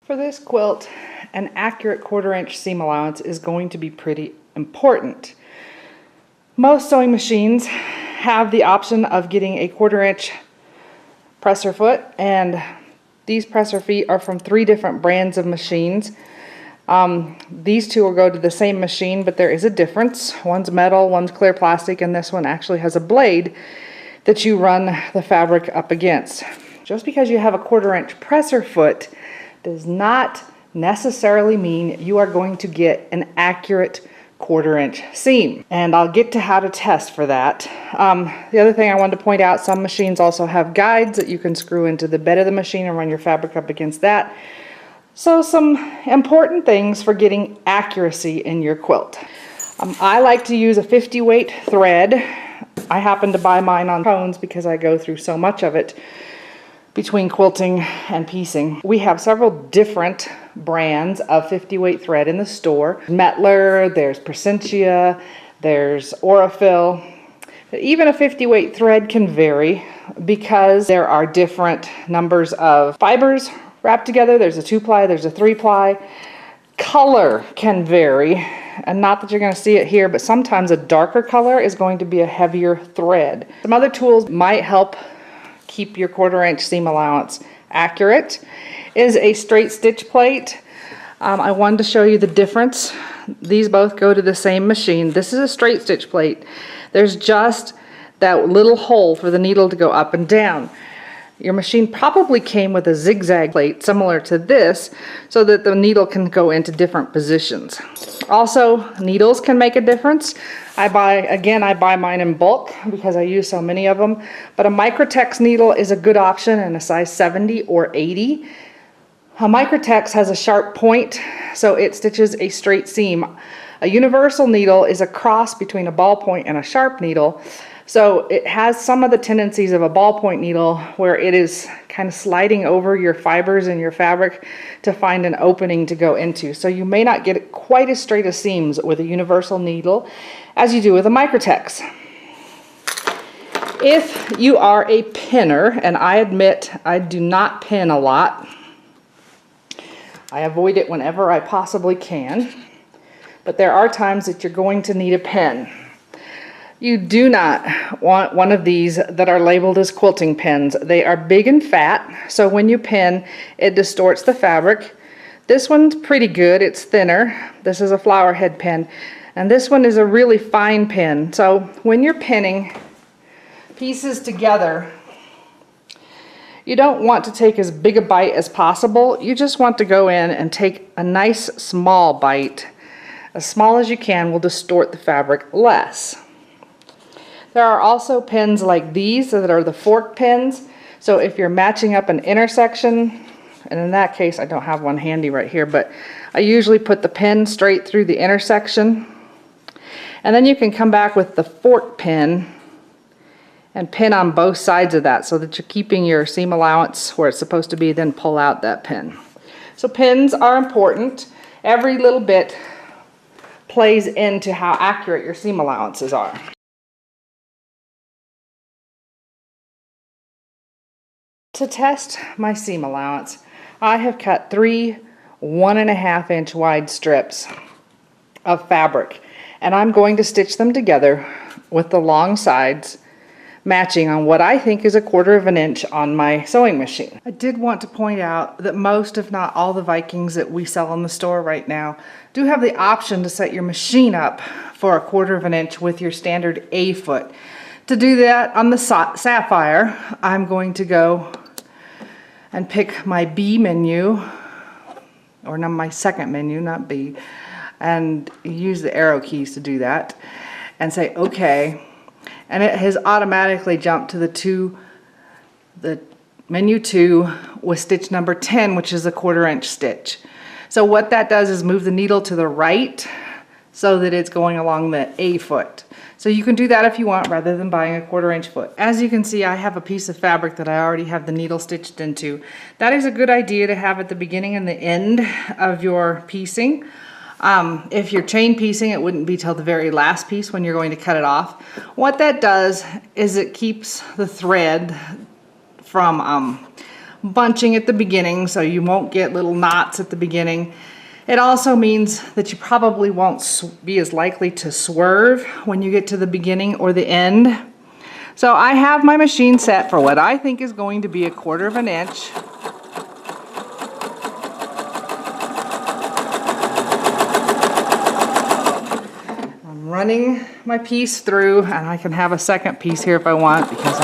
For this quilt, an accurate 1/4 inch seam allowance is going to be pretty important. Most sewing machines have the option of getting a 1/4 inch presser foot, and these presser feet are from 3 different brands of machines. These two will go to the same machine, but there is a difference. One's metal, one's clear plastic, and this one actually has a blade that you run the fabric up against. Just because you have a 1/4 inch presser foot does not necessarily mean you are going to get an accurate 1/4 inch seam. And I'll get to how to test for that. The other thing I wanted to point out, some machines also have guides that you can screw into the bed of the machine and run your fabric up against that. So some important things for getting accuracy in your quilt. I like to use a 50 weight thread. I happen to buy mine on cones because I go through so much of it between quilting and piecing. We have several different brands of 50 weight thread in the store. Metler, there's Presentia, there's Aurifil. Even a 50 weight thread can vary because there are different numbers of fibers wrapped together. There's a 2-ply, there's a 3-ply. Color can vary, and not that you're going to see it here, but sometimes a darker color is going to be a heavier thread. Some other tools might help keep your 1/4 inch seam allowance accurate is a straight stitch plate. I wanted to show you the difference. These both go to the same machine. This is a straight stitch plate. There's just that little hole for the needle to go up and down. Your machine probably came with a zigzag plate similar to this so that the needle can go into different positions. Also, needles can make a difference. I buy mine in bulk because I use so many of them, but a Microtex needle is a good option in a size 70 or 80. A Microtex has a sharp point, so it stitches a straight seam. A universal needle is a cross between a ballpoint and a sharp needle. So it has some of the tendencies of a ballpoint needle where it is kind of sliding over your fibers in your fabric to find an opening to go into. So you may not get quite as straight as seams with a universal needle as you do with a Microtex. If you are a pinner, and I admit I do not pin a lot, I avoid it whenever I possibly can, but there are times that you're going to need a pin. You do not want one of these that are labeled as quilting pins. They are big and fat, so when you pin, it distorts the fabric. This one's pretty good, it's thinner. This is a flower head pin, and this one is a really fine pin. So when you're pinning pieces together, you don't want to take as big a bite as possible. You just want to go in and take a nice small bite. As small as you can will distort the fabric less. There are also pins like these that are the fork pins. So if you're matching up an intersection, and in that case I don't have one handy right here, but I usually put the pin straight through the intersection. And then you can come back with the fork pin and pin on both sides of that so that you're keeping your seam allowance where it's supposed to be, then pull out that pin. So pins are important. Every little bit plays into how accurate your seam allowances are. To test my seam allowance, I have cut 3 1.5 inch wide strips of fabric, and I'm going to stitch them together with the long sides matching on what I think is 1/4 inch on my sewing machine. I did want to point out that most, if not all, the Vikings that we sell in the store right now do have the option to set your machine up for 1/4 inch with your standard A foot. To do that on the Sapphire, I'm going to go and pick my B menu, or no, my second menu, not B, and use the arrow keys to do that, and say OK, and it has automatically jumped to the menu 2 with stitch number 10, which is a 1/4 inch stitch. So what that does is move the needle to the right so that it's going along the A foot. So you can do that if you want rather than buying a 1/4 inch foot. As you can see, I have a piece of fabric that I already have the needle stitched into. That is a good idea to have at the beginning and the end of your piecing. If you're chain piecing, it wouldn't be till the very last piece when you're going to cut it off. What that does is it keeps the thread from bunching at the beginning, so you won't get little knots at the beginning. It also means that you probably won't be as likely to swerve when you get to the beginning or the end. So I have my machine set for what I think is going to be 1/4 of an inch. I'm running my piece through, and I can have a second piece here if I want, because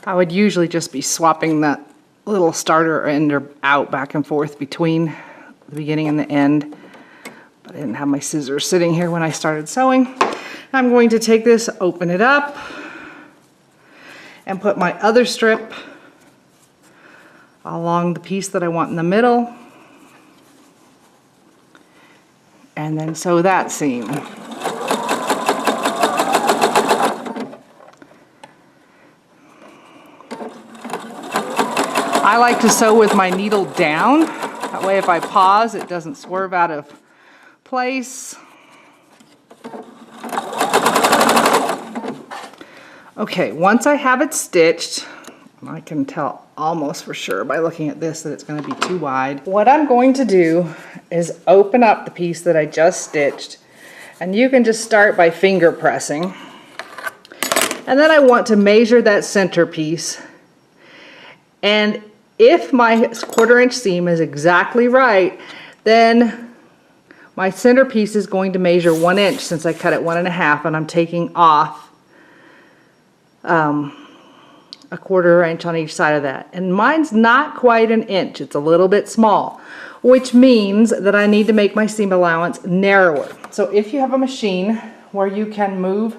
I would usually just be swapping that little starter end or out back and forth between the beginning and the end. But I didn't have my scissors sitting here when I started sewing. I'm going to take this, open it up, and put my other strip along the piece that I want in the middle, and then sew that seam. I like to sew with my needle down. That way if I pause, it doesn't swerve out of place. Okay, once I have it stitched, I can tell almost for sure by looking at this that it's going to be too wide. What I'm going to do is open up the piece that I just stitched, and you can just start by finger pressing. And then I want to measure that center piece, and if my 1/4 inch seam is exactly right, then my center piece is going to measure 1 inch, since I cut it 1 1/2, and I'm taking off 1/4 inch on each side of that. And mine's not quite 1 inch, it's a little bit small, which means that I need to make my seam allowance narrower. So if you have a machine where you can move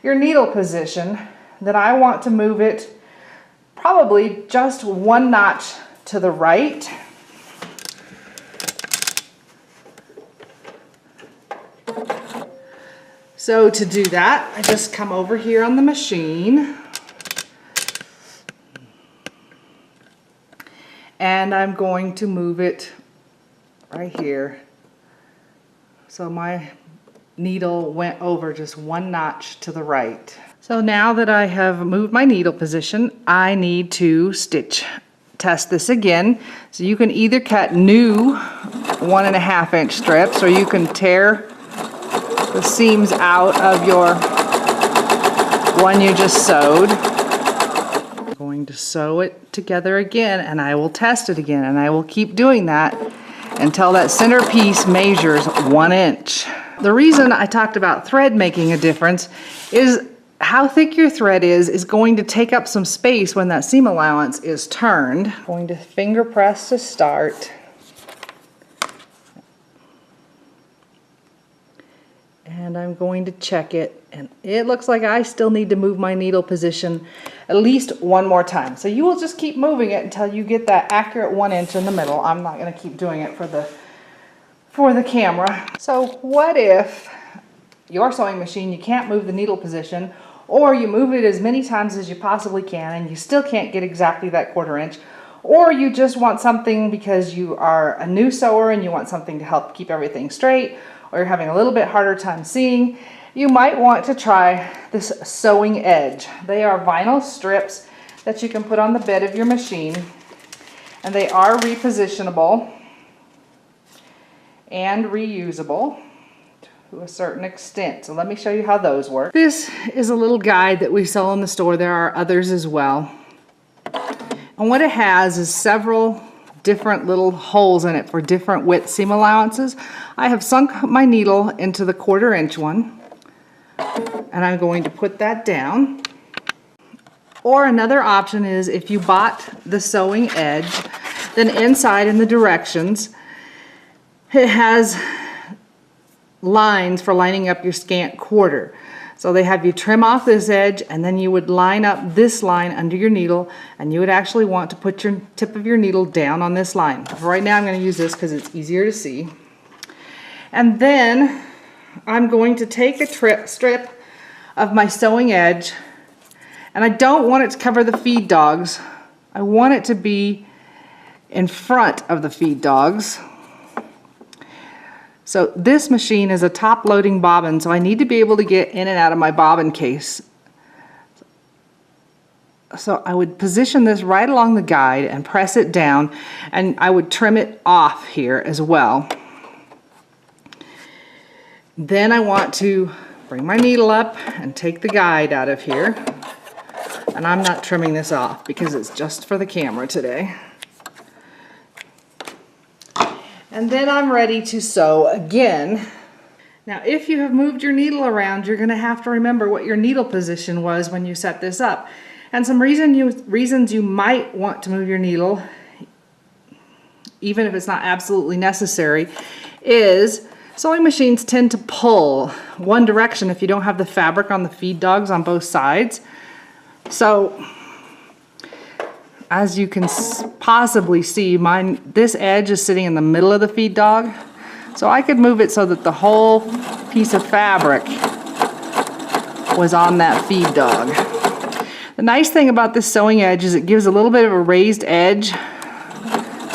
your needle position, then I want to move it probably just 1 notch to the right. So to do that, I just come over here on the machine, and I'm going to move it right here. So my needle went over just 1 notch to the right. So now that I have moved my needle position, I need to test this again. So you can either cut new 1 1/2 inch strips, or you can tear the seams out of your one you just sewed. I'm going to sew it together again, and I will test it again, and I will keep doing that until that center piece measures 1 inch. The reason I talked about thread making a difference is how thick your thread is going to take up some space when that seam allowance is turned. I'm going to finger press to start. And I'm going to check it, and it looks like I still need to move my needle position at least 1 more time. So you will just keep moving it until you get that accurate 1 inch in the middle. I'm not going to keep doing it for the camera. So what if your sewing machine, you can't move the needle position, or you move it as many times as you possibly can and you still can't get exactly that 1/4 inch, or you just want something because you are a new sewer and you want something to help keep everything straight, or you're having a little bit harder time seeing, you might want to try this sewing edge. They are vinyl strips that you can put on the bed of your machine, and they are repositionable and reusable to a certain extent. So let me show you how those work. This is a little guide that we sell in the store. There are others as well. And what it has is several different little holes in it for different width seam allowances. I have sunk my needle into the 1/4 inch one, and I'm going to put that down. Or another option is, if you bought the sewing edge, then inside in the directions it has lines for lining up your scant 1/4. So they have you trim off this edge, and then you would line up this line under your needle, and you would actually want to put your tip of your needle down on this line. Right now I'm going to use this because it's easier to see. And then I'm going to take a strip of my sewing edge, and I don't want it to cover the feed dogs. I want it to be in front of the feed dogs. So this machine is a top loading bobbin, so I need to be able to get in and out of my bobbin case. So I would position this right along the guide and press it down, and I would trim it off here as well. Then I want to bring my needle up and take the guide out of here. And I'm not trimming this off because it's just for the camera today. And then I'm ready to sew again. Now, if you have moved your needle around, you're going to have to remember what your needle position was when you set this up. And some reasons you might want to move your needle, even if it's not absolutely necessary, is sewing machines tend to pull one direction if you don't have the fabric on the feed dogs on both sides. So, as you can possibly see, this edge is sitting in the middle of the feed dog. So I could move it so that the whole piece of fabric was on that feed dog. The nice thing about this sewing edge is it gives a little bit of a raised edge.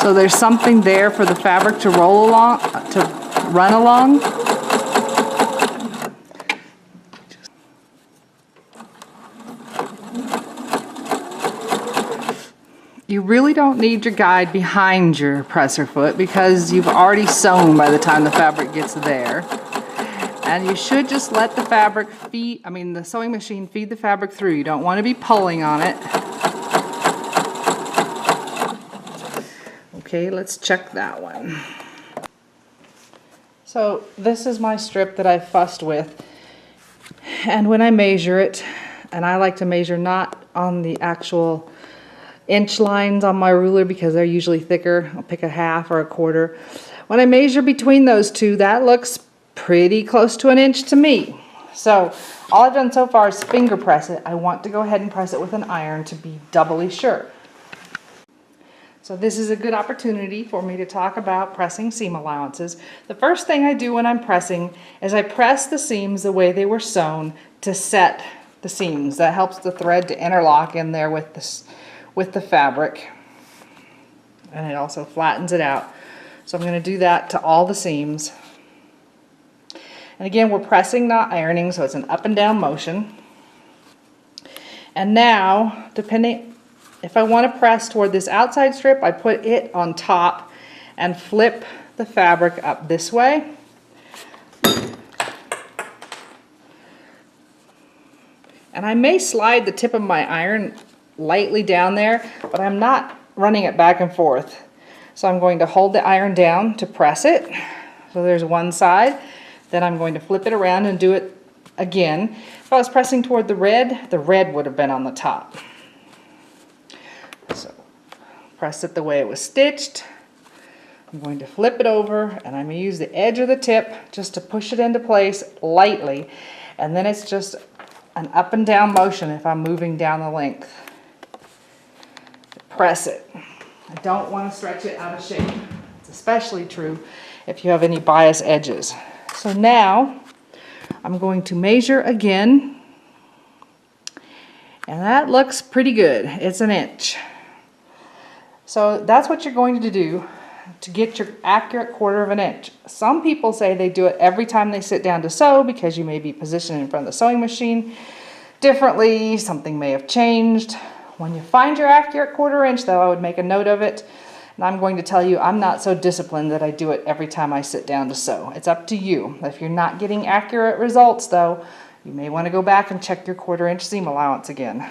So there's something there for the fabric to roll along, to run along. You really don't need your guide behind your presser foot because you've already sewn by the time the fabric gets there. And you should just let the fabric the sewing machine feed the fabric through. You don't want to be pulling on it. Okay, let's check that one. So this is my strip that I fussed with. And when I measure it, and I like to measure not on the actual inch lines on my ruler because they're usually thicker. I'll pick a half or a quarter. When I measure between those two, that looks pretty close to an inch to me. So all I've done so far is finger press it. I want to go ahead and press it with an iron to be doubly sure. So this is a good opportunity for me to talk about pressing seam allowances. The first thing I do when I'm pressing is I press the seams the way they were sewn to set the seams. That helps the thread to interlock in there with the fabric, and it also flattens it out. So I'm going to do that to all the seams. And again, we're pressing, not ironing, so it's an up and down motion. And now, depending if I want to press toward this outside strip, I put it on top and flip the fabric up this way. And I may slide the tip of my iron lightly down there, but I'm not running it back and forth. So I'm going to hold the iron down to press it. So there's one side. Then I'm going to flip it around and do it again. If I was pressing toward the red would have been on the top. So press it the way it was stitched. I'm going to flip it over, and I'm going to use the edge of the tip just to push it into place lightly. And then it's just an up and down motion if I'm moving down the length. Press it. I don't want to stretch it out of shape. It's especially true if you have any bias edges. So now I'm going to measure again, and that looks pretty good. It's an inch. So that's what you're going to do to get your accurate quarter of an inch. Some people say they do it every time they sit down to sew because you may be positioned in front of the sewing machine differently. Something may have changed. When you find your accurate quarter inch, though, I would make a note of it. And I'm going to tell you, I'm not so disciplined that I do it every time I sit down to sew. It's up to you. If you're not getting accurate results, though, you may want to go back and check your quarter inch seam allowance again.